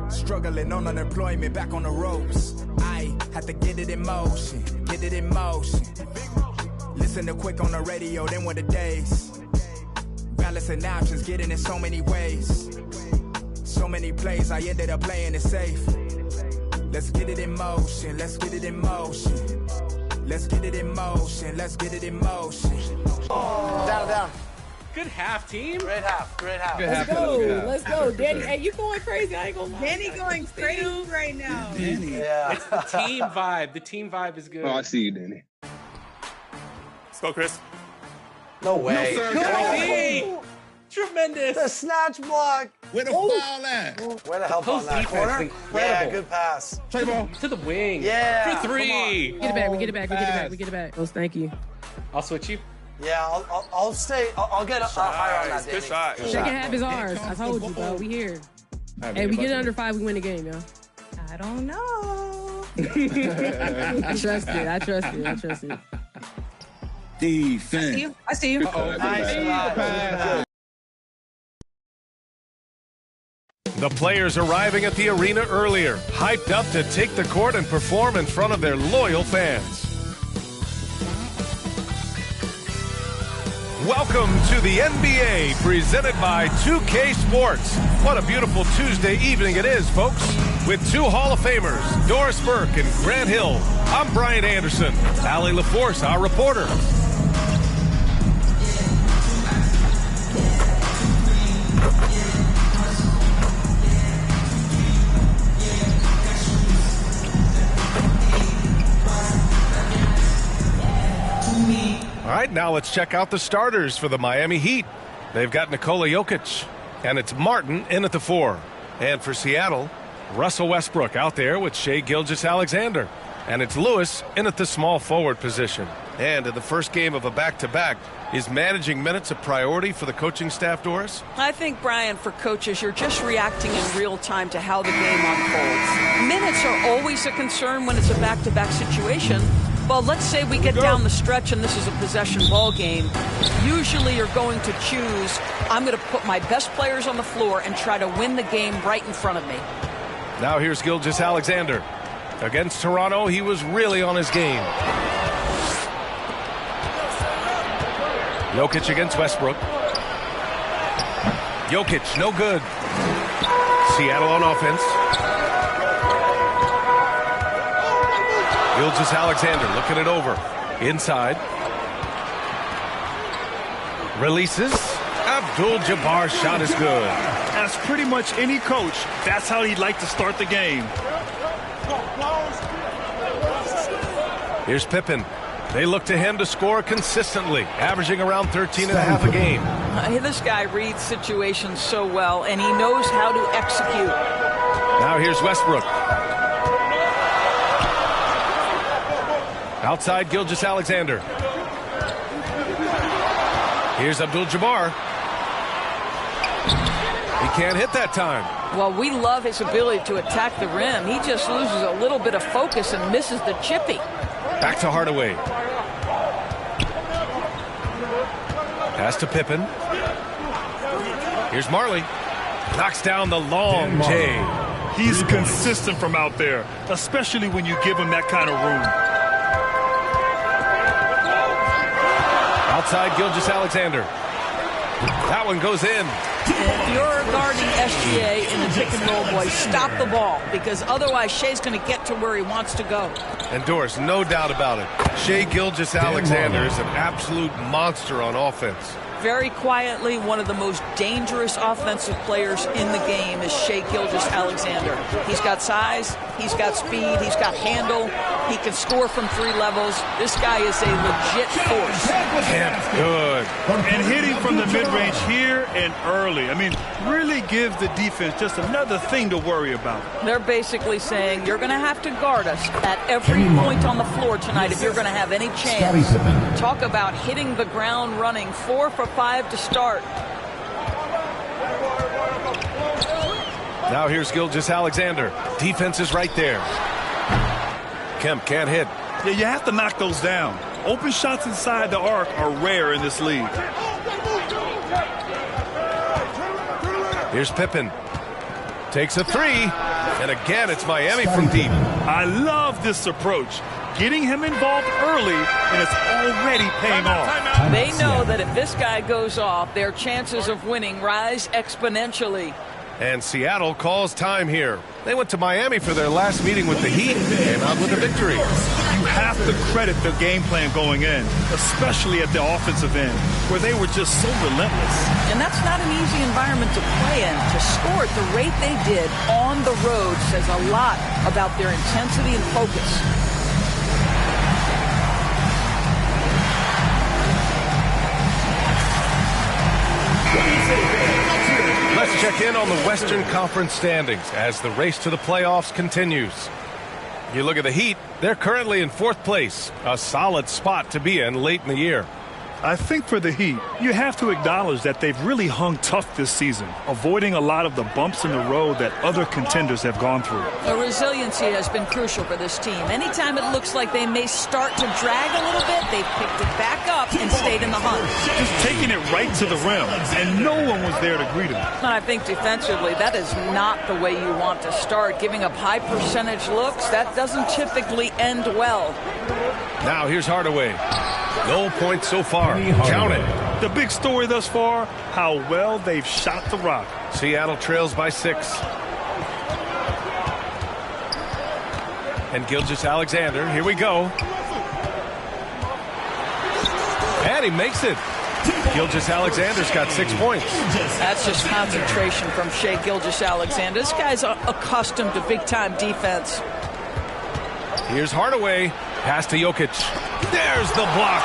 Struggling on unemployment, back on the ropes. I had to get it in motion, get it in motion. Listen to Quick on the radio, then were the days. Balancing options, getting in so many ways. So many plays, I ended up playing it safe. Let's get it in motion, let's get it in motion. Let's get it in motion, let's get it in motion. Down. Good half, team. Great half. Let's go. Danny, hey, you going crazy. I ain't gonna lie. Danny going crazy right now. Danny. Yeah. It's the team vibe. The team vibe is good. Oh, I see you, Danny. Let's go, Chris. No way. No, sir. Hey, tremendous. The snatch block. Where the foul at? Where the hell Post on that defense, corner? incredible. Yeah, good pass. Trey ball. To the wing. Yeah. For three. We get it back. We get it back. Oh, thank you. I'll switch you. Yeah, I'll stay. I'll get higher on that, Danny. Good shot. Second half is ours. I told you, bro. We here. Hey, we get it under 5, we win the game, yo. I don't know. I trust it. Defense. I see you. Nice. The players arriving at the arena earlier, hyped up to take the court and perform in front of their loyal fans. Welcome to the NBA, presented by 2K Sports. What a beautiful Tuesday evening it is, folks. With two Hall of Famers, Doris Burke and Grant Hill. I'm Brian Anderson. Allie LaForce, our reporter. All right, now let's check out the starters for the Miami Heat. They've got Nikola Jokic, and it's Martin in at the 4. And for Seattle, Russell Westbrook out there with Shai Gilgeous-Alexander. And it's Lewis in at the small forward position. And in the first game of a back-to-back, is managing minutes a priority for the coaching staff, Doris? I think, Brian, for coaches, you're just reacting in real time to how the game unfolds. Minutes are always a concern when it's a back-to-back situation. Well, let's say we get down the stretch and this is a possession ball game. Usually you're going to choose, I'm going to put my best players on the floor and try to win the game right in front of me. Now here's Gilgeous-Alexander. Against Toronto, he was really on his game. Jokic against Westbrook. Jokic, no good. Seattle on offense. Gilgeous-Alexander looking it over. Inside. Releases. Abdul-Jabbar's shot is good. As pretty much any coach, that's how he'd like to start the game. Here's Pippen. They look to him to score consistently, averaging around 13 and a half a game. This guy reads situations so well, and he knows how to execute. Now here's Westbrook. Outside Gilgeous-Alexander. Here's Abdul-Jabbar. He can't hit that time. Well, we love his ability to attack the rim. He just loses a little bit of focus and misses the chippy. Back to Hardaway. Pass to Pippen. Here's Marley. Knocks down the long J. He's consistent from out there, especially when you give him that kind of room. Outside Gilgeous-Alexander. That one goes in. If you're guarding SGA in the pick and roll, boys, stop the ball, because otherwise Shai's going to get to where he wants to go. And Doris, no doubt about it, Shai Gilgeous-Alexander is an absolute monster on offense. Very quietly, one of the most dangerous offensive players in the game is Shai Gilgeous-Alexander. He's got size, he's got speed, he's got handle, he can score from 3 levels. This guy is a legit force. Good. And hitting from the mid-range here and early. I mean, really gives the defense just another thing to worry about. They're basically saying you're going to have to guard us at every point on the floor tonight if you're going to have any chance. Talk about hitting the ground running. 4 for 5 to start. Now here's Gilgeous-Alexander. Defense is right there. Kemp can't hit. Yeah, you have to knock those down. Open shots inside the arc are rare in this league. Here's Pippen. takes a three. And again, it's Miami from deep. I love this approach. Getting him involved early, and it's already paying off. They know that if this guy goes off, their chances of winning rise exponentially. And Seattle calls time here. They went to Miami for their last meeting with the Heat and came out with a victory. You have to credit the game plan going in, especially at the offensive end, where they were just so relentless. And that's not an easy environment to play in. To score at the rate they did on the road says a lot about their intensity and focus. Let's check in on the Western Conference standings as the race to the playoffs continues. You look at the Heat, they're currently in 4th place, a solid spot to be in late in the year. I think for the Heat, you have to acknowledge that they've really hung tough this season, avoiding a lot of the bumps in the road that other contenders have gone through. The resiliency has been crucial for this team. Anytime it looks like they may start to drag a little bit, they've picked it back up and stayed in the hunt. Just taking it right to the rim, and no one was there to greet him. And I think defensively, that is not the way you want to start. Giving up high percentage looks, that doesn't typically end well. Now here's Hardaway. No points so far. Count it. The big story thus far, how well they've shot the rock. Seattle trails by 6. And Gilgeous-Alexander, here we go. And he makes it. Gilgeous-Alexander's got 6 points. That's just concentration from Shai Gilgeous-Alexander. This guy's accustomed to big-time defense. Here's Hardaway. Pass to Jokic. There's the block.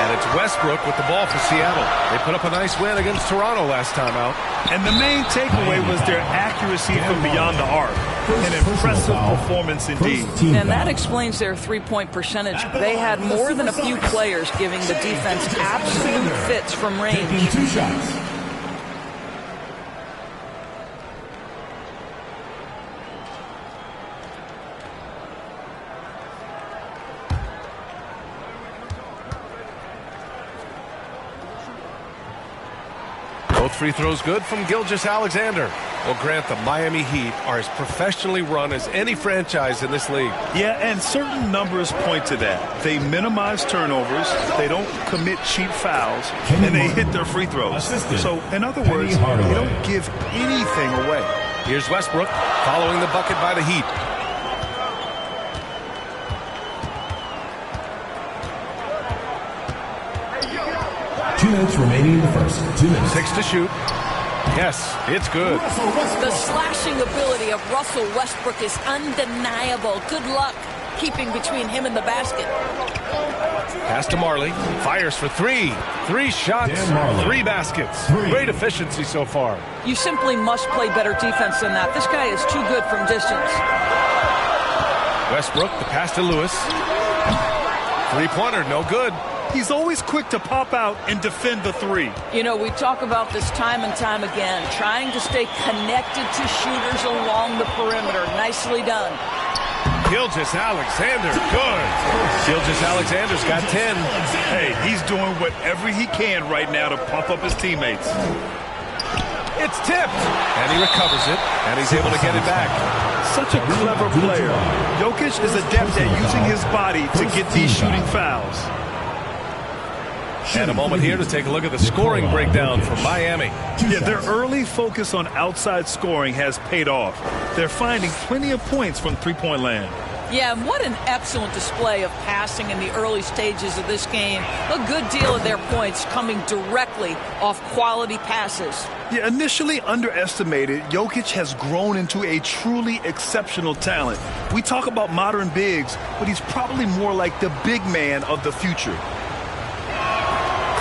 And it's Westbrook with the ball for Seattle. They put up a nice win against Toronto last time out. And the main takeaway was their accuracy from beyond the arc. An impressive performance indeed. And that explains their three-point percentage. They had more than a few players giving the defense absolute fits from range. 2 shots. Both free throws good from Gilgeous-Alexander. Well, Grant, the Miami Heat are as professionally run as any franchise in this league. Yeah, and certain numbers point to that. They minimize turnovers, they don't commit cheap fouls, and they hit their free throws. So, in other words, they don't give anything away. Here's Westbrook following the bucket by the Heat. Two minutes remaining in the first. 2 minutes. 6 to shoot. Yes, it's good. The slashing ability of Russell Westbrook is undeniable. Good luck keeping between him and the basket. Pass to Marley. Fires for 3. 3 shots, 3 baskets. Great efficiency so far. You simply must play better defense than that. This guy is too good from distance. Westbrook, the pass to Lewis. 3-pointer, no good. He's always quick to pop out and defend the 3. You know, we talk about this time and time again, trying to stay connected to shooters along the perimeter. Nicely done. Gilgeous-Alexander, good. Gilgeous-Alexander's got 10. Hey, he's doing whatever he can right now to pump up his teammates. It's tipped. And he recovers it, and he's able to get it back. Such a clever player. Jokic is adept at using his body to get these shooting fouls. And a moment here to take a look at the scoring breakdown for Miami. Yeah, their early focus on outside scoring has paid off. They're finding plenty of points from three-point land. Yeah, and what an excellent display of passing in the early stages of this game. A good deal of their points coming directly off quality passes. Yeah, initially underestimated, Jokic has grown into a truly exceptional talent. We talk about modern bigs, but he's probably more like the big man of the future.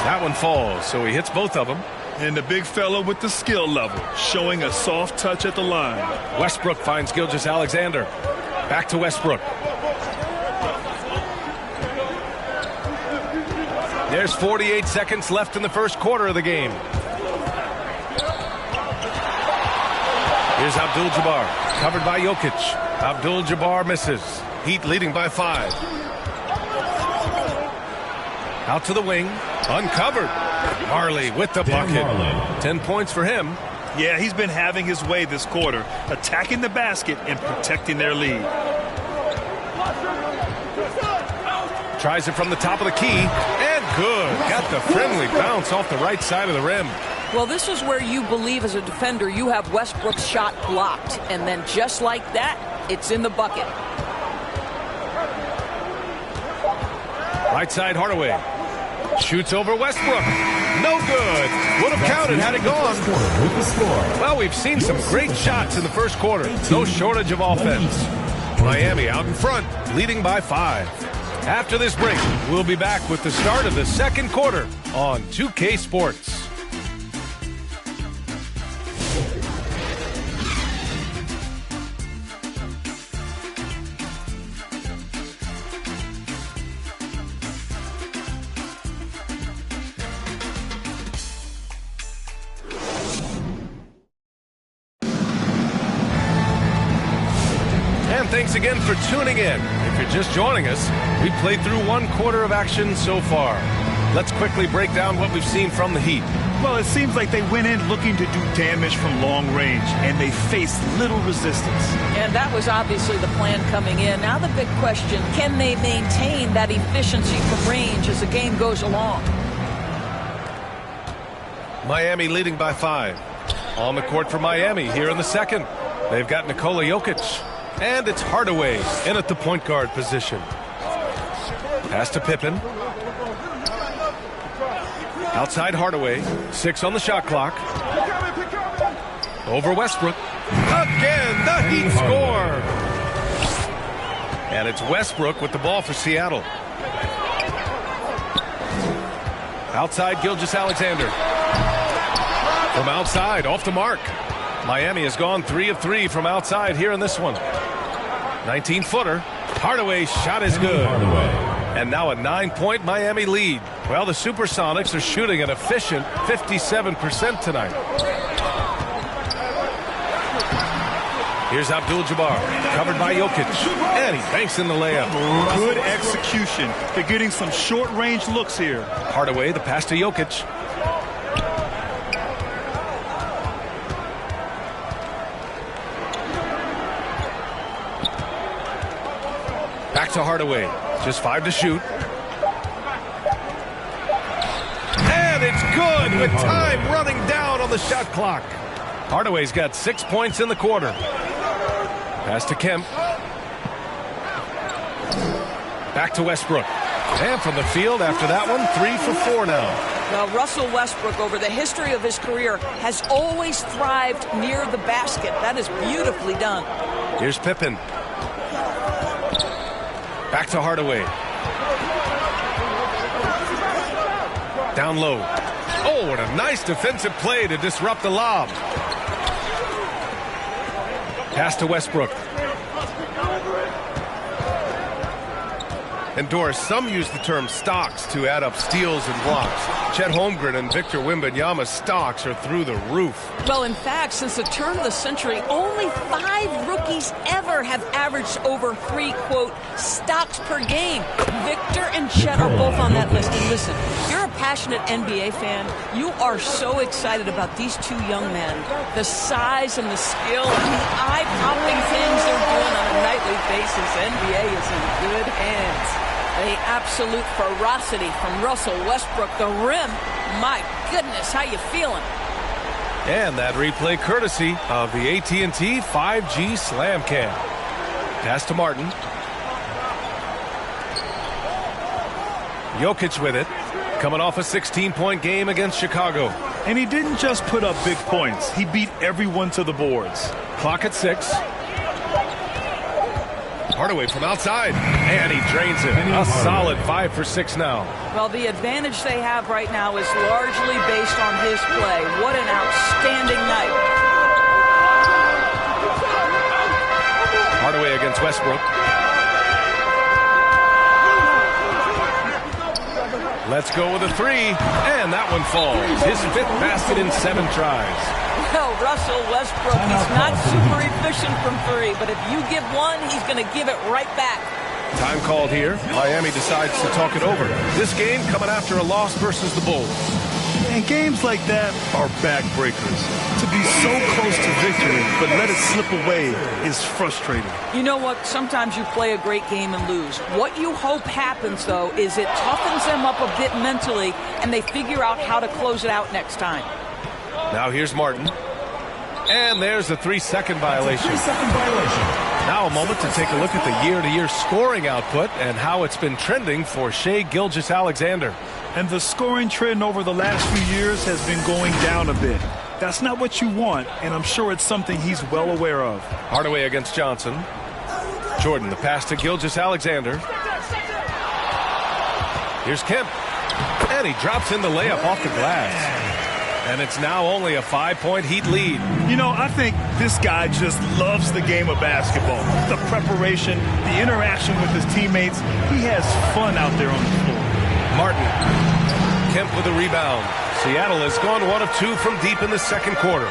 That one falls, so he hits both of them. And the big fella with the skill level, showing a soft touch at the line. Westbrook finds Gilgeous-Alexander. Back to Westbrook. There's 48 seconds left in the first quarter of the game. Here's Abdul-Jabbar, covered by Jokic. Abdul-Jabbar misses. Heat leading by 5. Out to the wing, uncovered. Marley with the bucket. 10 points for him. Yeah, he's been having his way this quarter, attacking the basket and protecting their lead. Tries it from the top of the key, and good. Got the friendly bounce off the right side of the rim. Well, this is where you believe as a defender you have Westbrook's shot blocked. And then just like that, it's in the bucket. Right side Hardaway. Shoots over Westbrook. No good. Would have counted had it gone. Well, we've seen some great shots in the first quarter. No shortage of offense. Miami out in front, leading by 5. After this break, we'll be back with the start of the second quarter on 2K Sports. Thanks again for tuning in. If you're just joining us, we've played through 1 quarter of action so far. Let's quickly break down what we've seen from the Heat. Well, it seems like they went in looking to do damage from long range, and they faced little resistance. And that was obviously the plan coming in. Now the big question, can they maintain that efficiency from range as the game goes along? Miami leading by 5. On the court for Miami here in the second. They've got Nikola Jokic. And it's Hardaway in at the point guard position. Pass to Pippen. Outside Hardaway. 6 on the shot clock. Over Westbrook. Again, the Heat score. And it's Westbrook with the ball for Seattle. Outside Gilgeous-Alexander. From outside, off the mark. Miami has gone 3 of 3 from outside here in this one. 19-footer. Hardaway's shot is good. And now a 9-point Miami lead. Well, the Supersonics are shooting an efficient 57% tonight. Here's Abdul-Jabbar, covered by Jokic. And he banks in the layup. Good execution. They're getting some short-range looks here. Hardaway, the pass to Jokic. Back to Hardaway. Just 5 to shoot. And it's good with time running down on the shot clock. Hardaway's got 6 points in the quarter. Pass to Kemp. Back to Westbrook. And from the field after that one, 3 for 4 now. Well, Russell Westbrook, over the history of his career, has always thrived near the basket. That is beautifully done. Here's Pippen. Back to Hardaway. Down low. Oh, what a nice defensive play to disrupt the lob. Pass to Westbrook. And Doris, some use the term stocks to add up steals and blocks. Chet Holmgren and Victor Wembanyama's stocks are through the roof. Well, in fact, since the turn of the century, only 5 rookies ever have averaged over 3, quote, stocks per game. Victor and Chet are both on that list. And listen, you're a passionate NBA fan. You are so excited about these 2 young men. The size and the skill and the eye-popping things they're doing on a nightly basis. NBA is in good hands. The absolute ferocity from Russell Westbrook. The rim, my goodness, how you feeling? And that replay courtesy of the AT&T 5G Slam Cam. Pass to Martin. Jokic with it. Coming off a 16-point game against Chicago. And he didn't just put up big points. He beat everyone to the boards. Clock at 6. Hardaway from outside, and he drains it. A solid 5 for 6 now. Well, the advantage they have right now is largely based on his play. What an outstanding night. Hardaway against Westbrook. Let's go with a 3, and that one falls. His 5th basket in 7 tries. Well, Russell Westbrook, he's not super efficient from 3, but if you give one, he's going to give it right back. Time called here. Miami decides to talk it over. This game coming after a loss versus the Bulls. And games like that are backbreakers. To be so close to victory, but let it slip away is frustrating. You know what? Sometimes you play a great game and lose. What you hope happens, though, is it toughens them up a bit mentally, and they figure out how to close it out next time. Now here's Martin. And there's a 3-second violation. Now a moment to take a look at the year-to-year scoring output and how it's been trending for Shai Gilgeous-Alexander. And the scoring trend over the last few years has been going down a bit. That's not what you want, and I'm sure it's something he's well aware of. Hardaway against Johnson. Jordan, the pass to Gilgeous-Alexander. Here's Kemp. And he drops in the layup off the glass. And it's now only a 5-point Heat lead. You know, I think this guy just loves the game of basketball. The preparation, the interaction with his teammates. He has fun out there on the floor. Martin. Kemp with a rebound. Seattle has gone 1 of 2 from deep in the second quarter.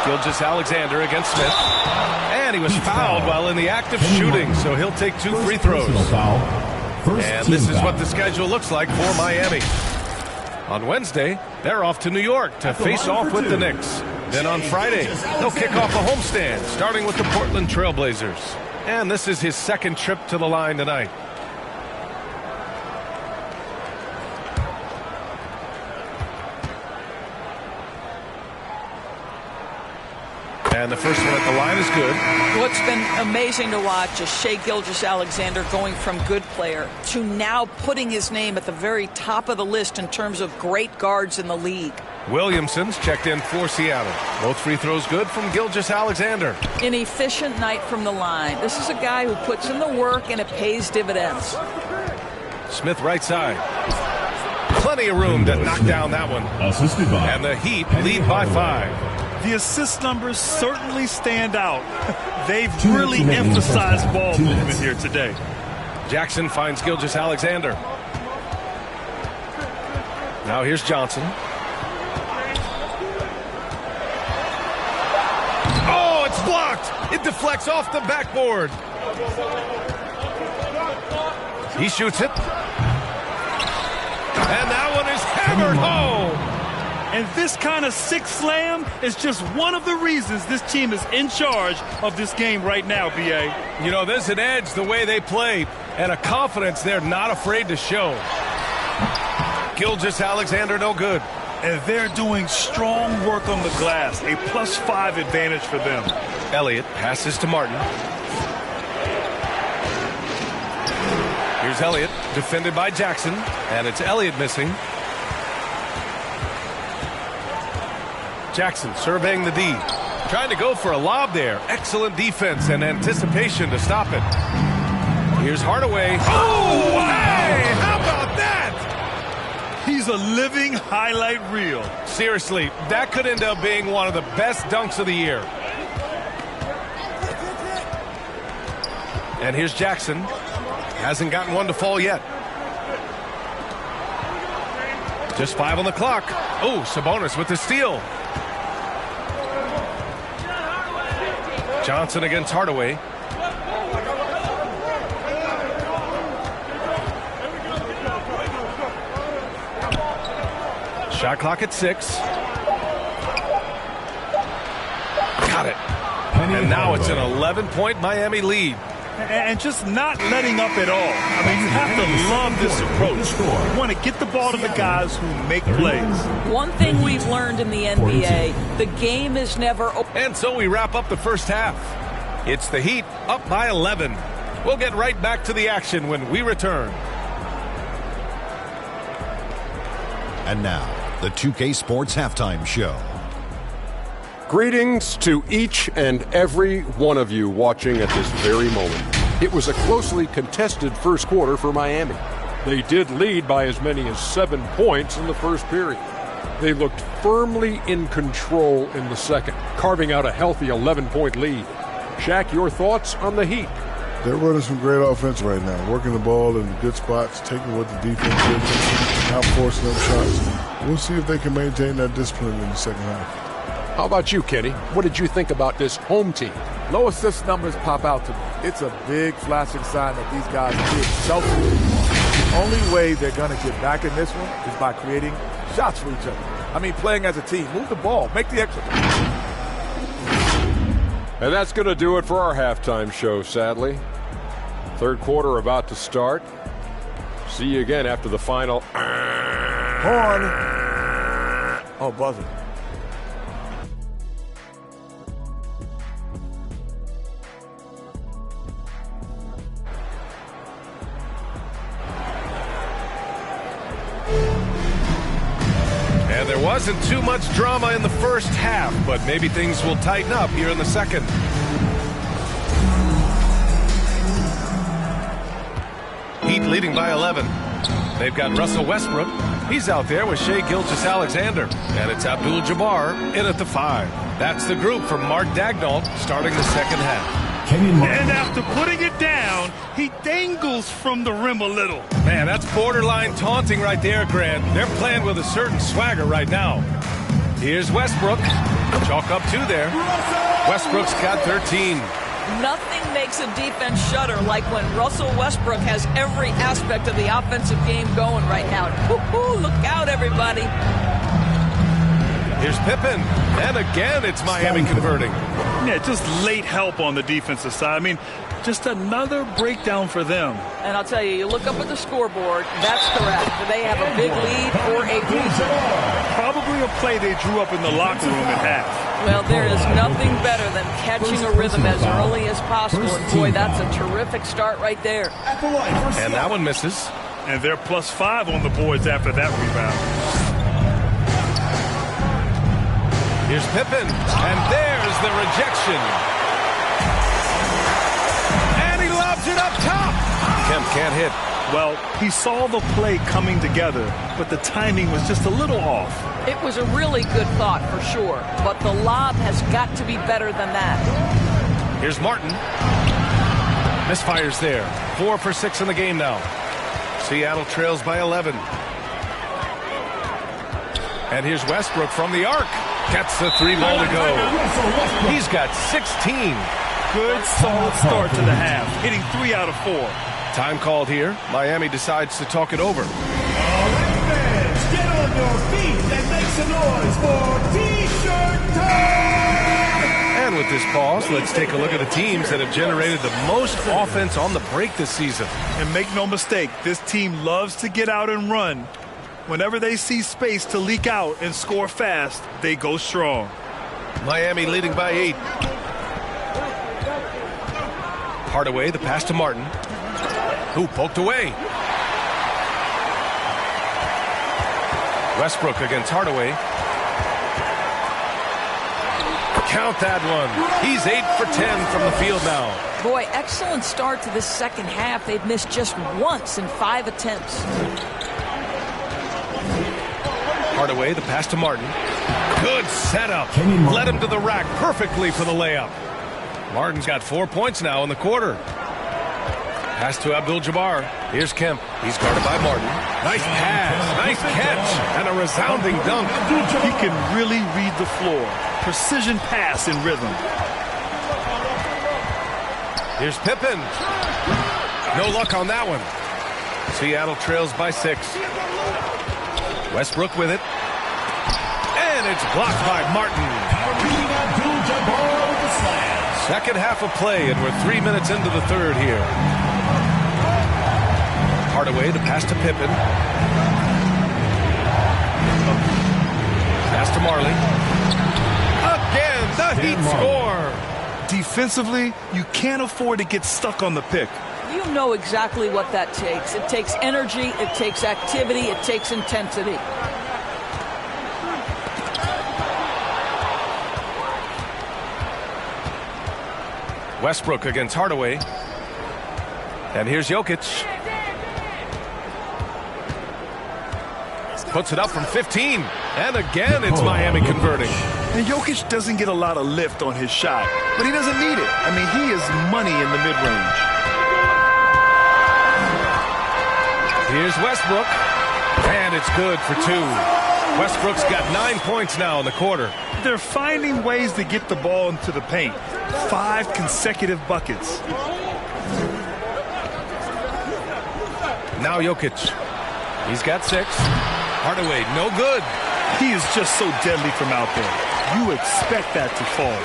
Gilgeous-Alexander against Smith. And he was fouled while in the act of shooting, so he'll take 2 free throws. And this is what the schedule looks like for Miami. On Wednesday, they're off to New York to face off with the Knicks. Then on Friday, they'll kick off a homestand, starting with the Portland Trailblazers. And this is his second trip to the line tonight. And the first one at the line is good. What's been amazing to watch is Shai Gilgeous-Alexander going from good player to now putting his name at the very top of the list in terms of great guards in the league. Williamson's checked in for Seattle. Both free throws good from Gilgeous-Alexander. An efficient night from the line. This is a guy who puts in the work and it pays dividends. Smith right side. Plenty of room to knock down that one. And the Heat lead by 5. The assist numbers certainly stand out. They've really emphasized ball movement here today. Jackson finds Gilgeous-Alexander. Now here's Johnson. Oh, it's blocked. It deflects off the backboard. He shoots it. And that one is hammered home. And this kind of sick slam is just one of the reasons this team is in charge of this game right now, B.A. You know, there's an edge the way they play and a confidence they're not afraid to show. Gilgeous-Alexander no good. And they're doing strong work on the glass. A +5 advantage for them. Elliott passes to Martin. Here's Elliott, defended by Jackson. And it's Elliott missing. Jackson surveying the D. Trying to go for a lob there. Excellent defense and anticipation to stop it. Here's Hardaway. Oh, hey, how about that? He's a living highlight reel. Seriously, that could end up being one of the best dunks of the year. And here's Jackson. Hasn't gotten one to fall yet. Just 5 on the clock. Oh, Sabonis with the steal. Johnson against Hardaway. Shot clock at 6. Got it. And now it's an 11-point Miami lead. And just not letting up at all. I mean, you have to love this approach. You want to get the ball to the guys who make plays. One thing we've learned in the NBA, the game is never over. And so we wrap up the first half. It's the Heat up by 11. We'll get right back to the action when we return. And now, the 2K Sports Halftime Show. Greetings to each and every one of you watching at this very moment. It was a closely contested first quarter for Miami. They did lead by as many as 7 points in the first period. They looked firmly in control in the second, carving out a healthy 11-point lead. Shaq, your thoughts on the Heat? They're running some great offense right now, working the ball in good spots, taking what the defense gives them, out forcing them shots. We'll see if they can maintain that discipline in the second half. How about you, Kenny? What did you think about this home team? Low assist numbers pop out to me. It's a big flashing sign that these guys are being selfish. Only way they're going to get back in this one is by creating shots for each other. I mean, playing as a team. Move the ball. Make the extra. And that's going to do it for our halftime show, sadly. Third quarter about to start. See you again after the final. Horn. Oh, buzzer. And there wasn't too much drama in the first half, but maybe things will tighten up here in the second. Heat leading by 11. They've got Russell Westbrook. He's out there with Shai Gilgeous-Alexander. And it's Abdul-Jabbar in at the 5. That's the group from Mark Daigneault starting the second half. And after putting it down, he dangles from the rim a little. Man, that's borderline taunting right there, Grant. They're playing with a certain swagger right now. Here's Westbrook. Chalk up 2 there. Westbrook's got 13. Nothing makes a defense shudder like when Russell Westbrook has every aspect of the offensive game going right now. Woo-hoo, look out, everybody. Here's Pippen. And again, it's Miami converting. Yeah, just late help on the defensive side. I mean, just another breakdown for them. And I'll tell you, you look up at the scoreboard, that's correct. They have a big lead for a reason. Probably a play they drew up in the locker room at half. Well, there is nothing better than catching a rhythm as early as possible. And boy, that's a terrific start right there. And that one misses. And they're +5 on the boards after that rebound. Here's Pippen, and there's the rejection. And he lobs it up top. Kemp can't hit. Well, he saw the play coming together, but the timing was just a little off. It was a really good thought for sure, but the lob has got to be better than that. Here's Martin. Misfires there. 4 for 6 in the game now. Seattle trails by 11. And here's Westbrook from the arc. Gets the 3 ball to go. He's got 16. Good, solid start to the half, hitting 3 out of 4. Time called here. Miami decides to talk it over. All right, fans, get on your feet and make some noise for T-shirt time! And with this pause, let's take a look at the teams that have generated the most offense on the break this season. And make no mistake, this team loves to get out and run. Whenever they see space to leak out and score fast, they go strong. Miami leading by 8. Hardaway, the pass to Martin. Who poked away. Westbrook against Hardaway. Count that one. He's 8 for 10 from the field now. Boy, excellent start to this second half. They've missed just once in 5 attempts. Hardaway, the pass to Martin. Good setup. Led him to the rack perfectly for the layup. Martin's got 4 points now in the quarter. Pass to Abdul-Jabbar. Here's Kemp. He's guarded by Martin. Nice pass. Nice catch. And a resounding dunk. He can really read the floor. Precision pass in rhythm. Here's Pippen. No luck on that one. Seattle trails by 6. Westbrook with it. And it's blocked by Martin. Second half of play, and we're 3 minutes into the third here. Hardaway, the pass to Pippen. Pass to Marley. Again, the Heat score. Defensively, you can't afford to get stuck on the pick. You know exactly what that takes. It takes energy, it takes activity, it takes intensity. Westbrook against Hardaway. And here's Jokic. Puts it up from 15. And again, it's Miami converting. And Jokic doesn't get a lot of lift on his shot, but he doesn't need it. I mean, he is money in the mid-range. Here's Westbrook. And it's good for 2. Westbrook's got 9 points now in the quarter. They're finding ways to get the ball into the paint. 5 consecutive buckets. Now Jokic. He's got 6. Hardaway, no good. He is just so deadly from out there. You expect that to fall.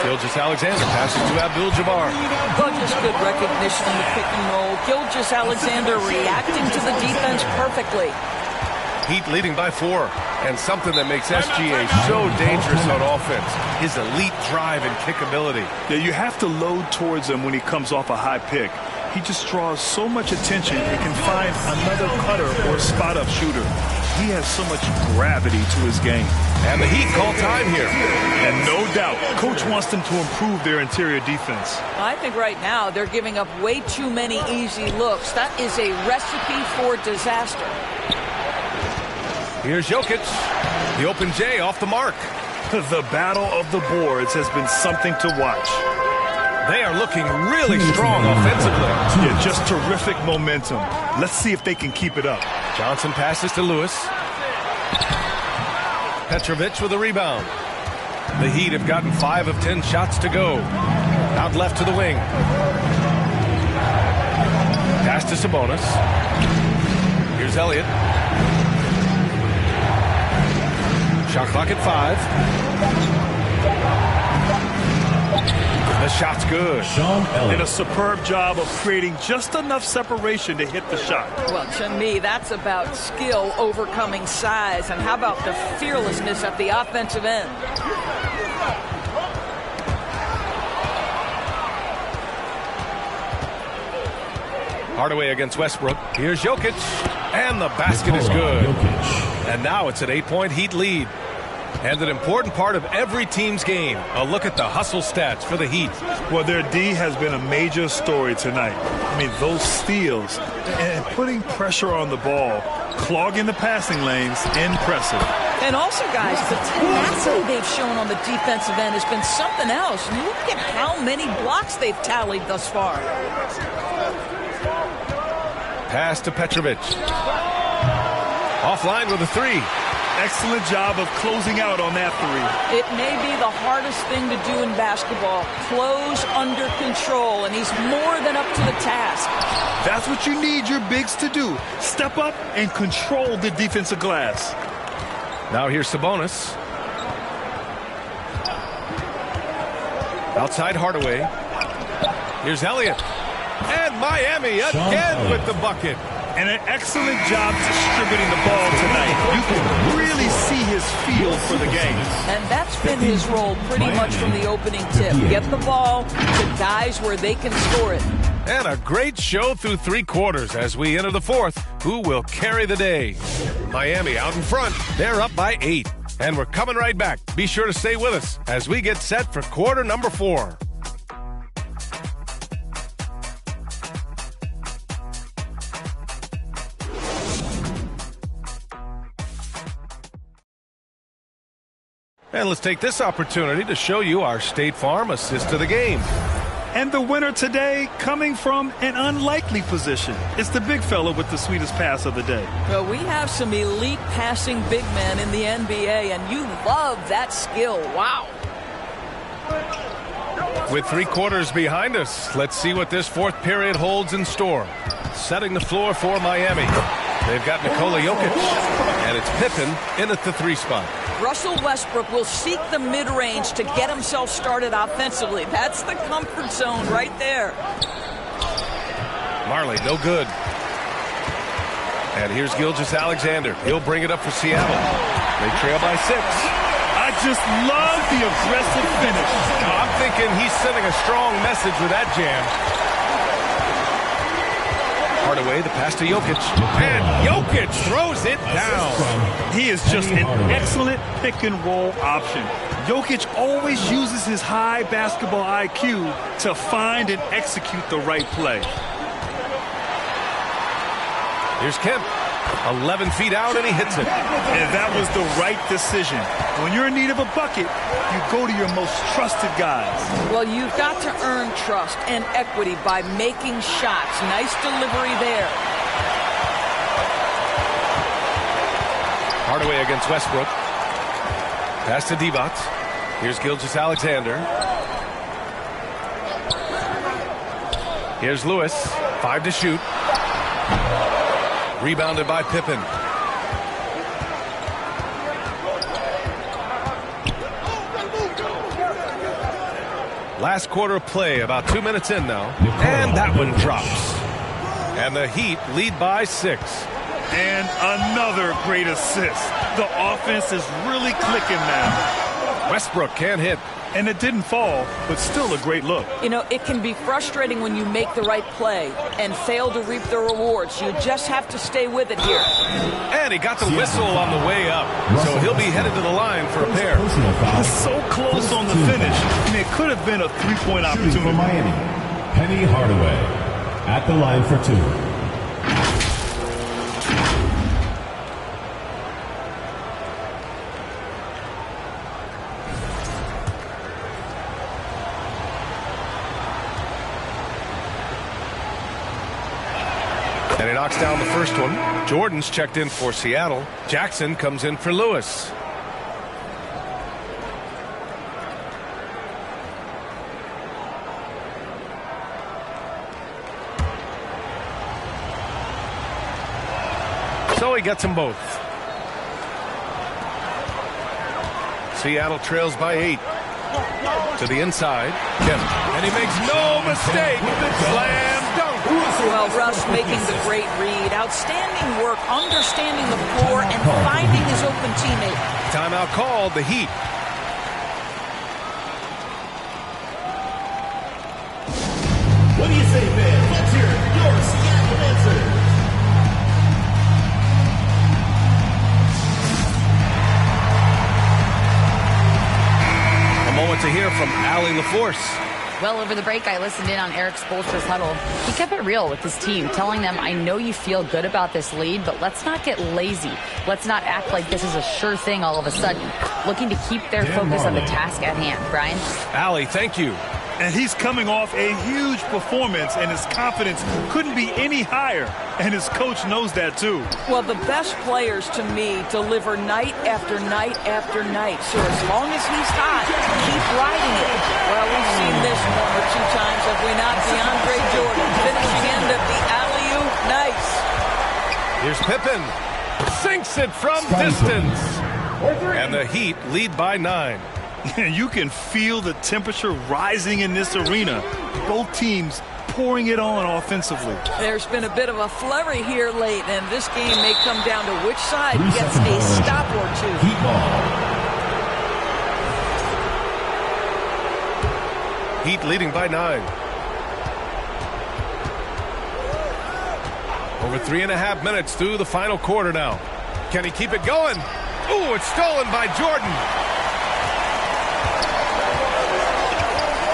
Gilgeous-Alexander passes to Abdul-Jabbar. Well, just good recognition in the pick and roll. Gilgeous-Alexander reacting to the defense perfectly. Heat leading by 4. And something that makes SGA so dangerous on offense, his elite drive and kickability. Yeah, you have to load towards him when he comes off a high pick. He just draws so much attention and can find another cutter or spot-up shooter. He has so much gravity to his game. And the Heat call time here. And no doubt, Coach wants them to improve their interior defense. I think right now they're giving up way too many easy looks. That is a recipe for disaster. Here's Jokic. The open J off the mark. The battle of the boards has been something to watch. They are looking really strong offensively. Yeah, just terrific momentum. Let's see if they can keep it up. Johnson passes to Lewis. Petrovic with a rebound. The Heat have gotten 5 of 10 shots to go. Out left to the wing. Pass to Sabonis. Here's Elliott. Shot clock at 5. The shot's good. Did a superb job of creating just enough separation to hit the shot. Well, to me, that's about skill overcoming size. And how about the fearlessness at the offensive end? Hardaway against Westbrook. Here's Jokic. And the basket is good. And now it's an 8-point Heat lead. And an important part of every team's game. A look at the hustle stats for the Heat. Well, their D has been a major story tonight. I mean, those steals and putting pressure on the ball, clogging the passing lanes, impressive. And also, guys, the tenacity they've shown on the defensive end has been something else. Look at how many blocks they've tallied thus far. Pass to Petrovic. Offline with a 3. Excellent job of closing out on that 3. It may be the hardest thing to do in basketball. Close under control, and he's more than up to the task. That's what you need your bigs to do. Step up and control the defensive glass. Now here's Sabonis. Outside Hardaway. Here's Elliott. And Miami again with the bucket. And an excellent job distributing the ball tonight. You can really see his feel for the game. And that's been his role pretty much from the opening tip. Get the ball to guys where they can score it. And a great show through 3 quarters as we enter the 4th. Who will carry the day? Miami out in front. They're up by 8. And we're coming right back. Be sure to stay with us as we get set for quarter number 4. And let's take this opportunity to show you our State Farm assist to the game. And the winner today coming from an unlikely position. It's the big fella with the sweetest pass of the day. Well, we have some elite passing big men in the NBA, and you love that skill. Wow. With 3 quarters behind us, let's see what this 4th period holds in store. Setting the floor for Miami. They've got Nikola Jokic, and it's Pippen in at the 3 spot. Russell Westbrook will seek the mid-range to get himself started offensively. That's the comfort zone right there. Marley, no good. And here's Gilgeous-Alexander. He'll bring it up for Seattle. They trail by 6. I just love the aggressive finish. I'm thinking he's sending a strong message with that jam. Hardaway, the pass to Jokic. And Jokic throws it down. He is just an excellent pick-and-roll option. Jokic always uses his high basketball IQ to find and execute the right play. Here's Kemp. 11 feet out, and he hits it. And that was the right decision. When you're in need of a bucket, you go to your most trusted guys. Well, you've got to earn trust and equity by making shots. Nice delivery there. Hardaway against Westbrook. Pass to Divac. Here's Gilgeous-Alexander. Here's Lewis, 5 to shoot. Rebounded by Pippen. Last quarter of play, about 2 minutes in now. And that one drops. And the Heat lead by 6. And another great assist. The offense is really clicking now. Westbrook can't hit. And it didn't fall, but still a great look. You know, it can be frustrating when you make the right play and fail to reap the rewards. You just have to stay with it here. And he got the whistle on the way up, so he'll be headed to the line for a pair. So close on the finish. I mean, it could have been a three-point opportunity. For Miami, Penny Hardaway at the line for 2. And he knocks down the first one. Jordan's checked in for Seattle. Jackson comes in for Lewis. So he gets them both. Seattle trails by 8. To the inside. Kemp. And he makes no mistake. Slam dunk. Well, Russ making the great read. Outstanding work, understanding the floor, and finding his open teammate. Timeout called, the Heat. What do you say, man? Let's hear your Seattle answer. A moment to hear from Allie LaForce. Well, over the break, I listened in on Eric Spoelstra's huddle. He kept it real with his team, telling them, I know you feel good about this lead, but let's not get lazy. Let's not act like this is a sure thing all of a sudden. Looking to keep their focus on the task at hand. Brian? Allie, thank you. And he's coming off a huge performance, and his confidence couldn't be any higher. And his coach knows that, too. Well, the best players, to me, deliver night after night after night. So as long as he's hot, keep riding it. Well, we've seen this 1 or 2 times, have we not? DeAndre Jordan finishing end of the alley-oop. Nice. Here's Pippen. Sinks it from distance. And the Heat lead by 9. You can feel the temperature rising in this arena. Both teams pouring it on offensively. There's been a bit of a flurry here late, and this game may come down to which side gets a stop or 2. Heat leading by 9. Over 3.5 minutes through the final quarter now. Can he keep it going? Ooh, it's stolen by Jordan.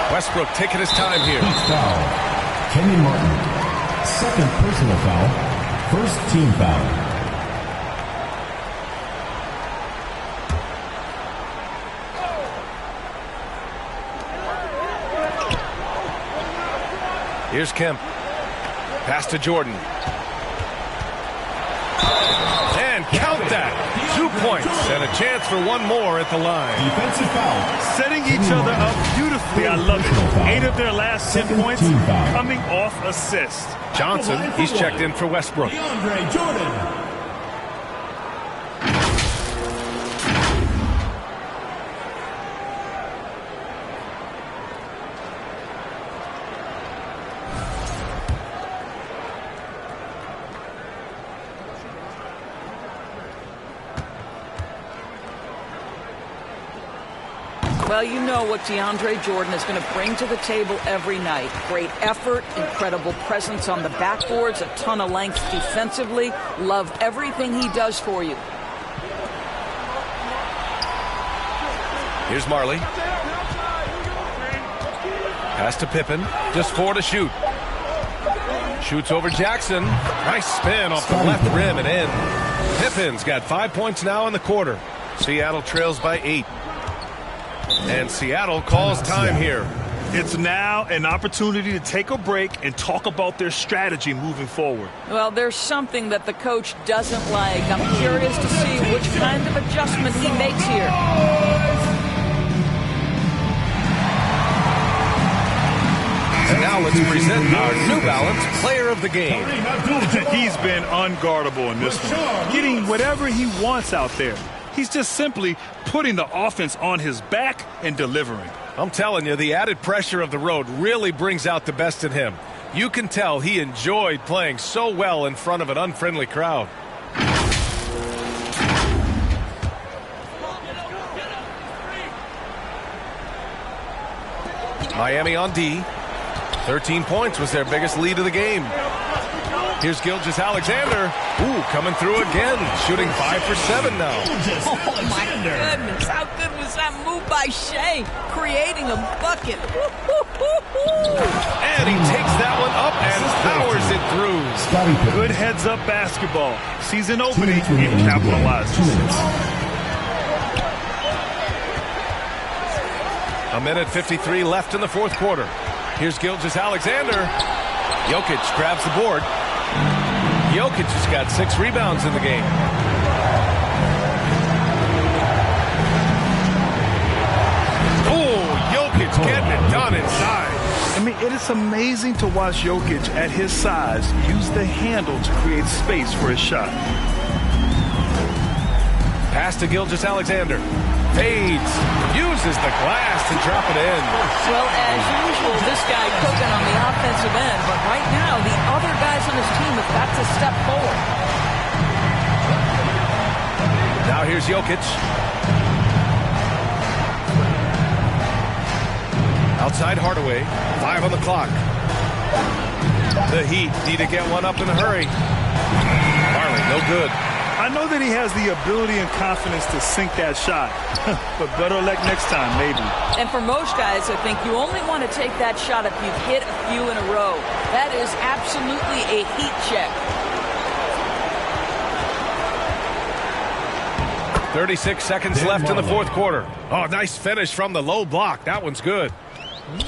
Westbrook taking his time here. Foul. Kenny Martin. Second personal foul. First team foul. Here's Kemp. Pass to Jordan. And count that. 2 points and a chance for one more at the line. Defensive foul. Setting each other up beautifully. I love it. 8 of their last 10 points coming off assists. Johnson, he's checked in for Westbrook. DeAndre Jordan. Well, you know what DeAndre Jordan is going to bring to the table every night. Great effort, incredible presence on the backboards, a ton of length defensively. Love everything he does for you. Here's Marley. Pass to Pippen. Just 4 to shoot. Shoots over Jackson. Nice spin off the left rim and in. Pippen's got 5 points now in the quarter. Seattle trails by 8. And Seattle calls time here. It's now an opportunity to take a break and talk about their strategy moving forward. Well, there's something that the coach doesn't like. I'm curious to see which kind of adjustment he makes here. And now let's present our New Balance Player of the Game. He's been unguardable in this one, getting whatever he wants out there. He's just simply putting the offense on his back and delivering. I'm telling you, the added pressure of the road really brings out the best in him. You can tell he enjoyed playing so well in front of an unfriendly crowd. Miami on D. 13 points was their biggest lead of the game. Here's Gilgeous-Alexander. Ooh, coming through again. Shooting 5 for 7 now. Oh, my goodness. How good was that move by Shea? Creating a bucket. And he takes that one up and powers it through. Good heads-up basketball. Sees an opening and capitalizes. A minute 53 left in the fourth quarter. Here's Gilgeous-Alexander. Jokic grabs the board. Jokic has got 6 rebounds in the game. Oh, Jokic getting it done inside. I mean, it is amazing to watch Jokic at his size use the handle to create space for his shot. Pass to Gilgeous-Alexander. Fades. Uses the glass to drop it in. Well, as usual, this guy cooking on the offensive end, but right now the other guys on his team have got to step forward. Now here's Jokic. Outside Hardaway. 5 on the clock. The Heat need to get one up in a hurry. Marley, no good. I know that he has the ability and confidence to sink that shot, but better luck next time, maybe. And for most guys, I think you only want to take that shot if you've hit a few in a row. That is absolutely a heat check. 36 seconds left in the fourth quarter. Oh, nice finish from the low block. That one's good.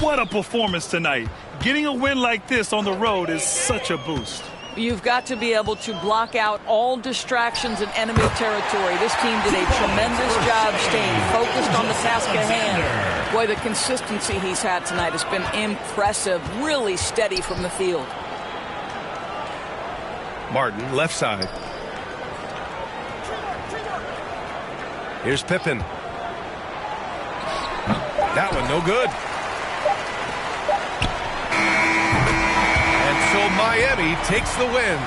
What a performance tonight. Getting a win like this on the road is such a boost. You've got to be able to block out all distractions in enemy territory. This team did a tremendous job staying focused on the task at hand. Boy, the consistency he's had tonight has been impressive, really steady from the field. Martin, left side. Here's Pippen. That one, no good. So Miami takes the win.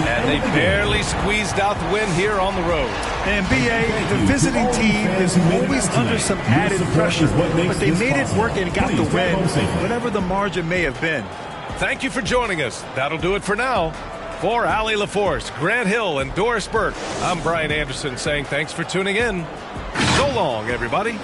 And they barely squeezed out the win here on the road. And B.A., the visiting team is always under some added pressure, but they made it work and got the win, whatever the margin may have been. Thank you for joining us. That'll do it for now. For Allie LaForce, Grant Hill, and Doris Burke, I'm Brian Anderson saying thanks for tuning in. So long, everybody.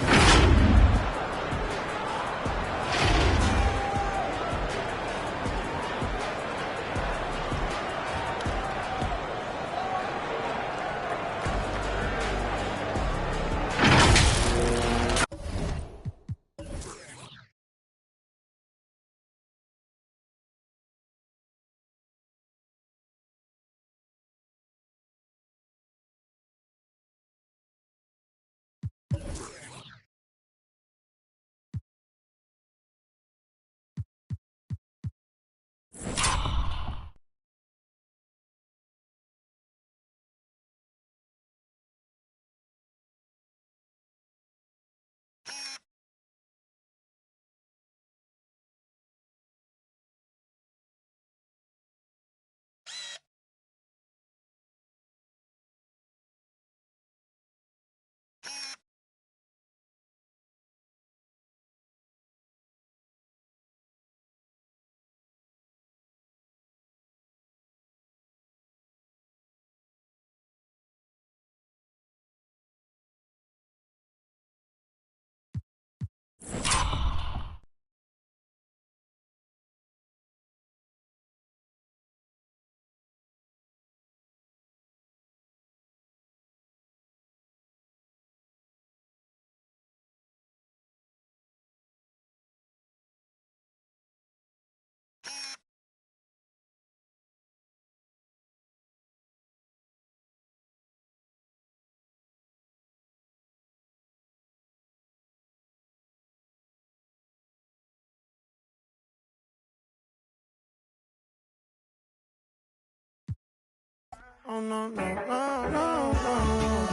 Oh no, no, no, no, no.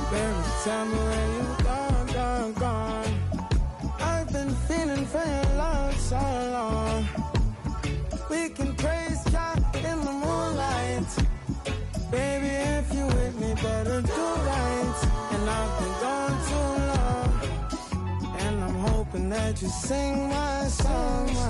Baby, tell me where you gone, gone, gone. I've been feeling for your love so long. We can praise God in the moonlight. Baby, if you with me, better do right. And I've been gone too long. And I'm hoping that you sing my song.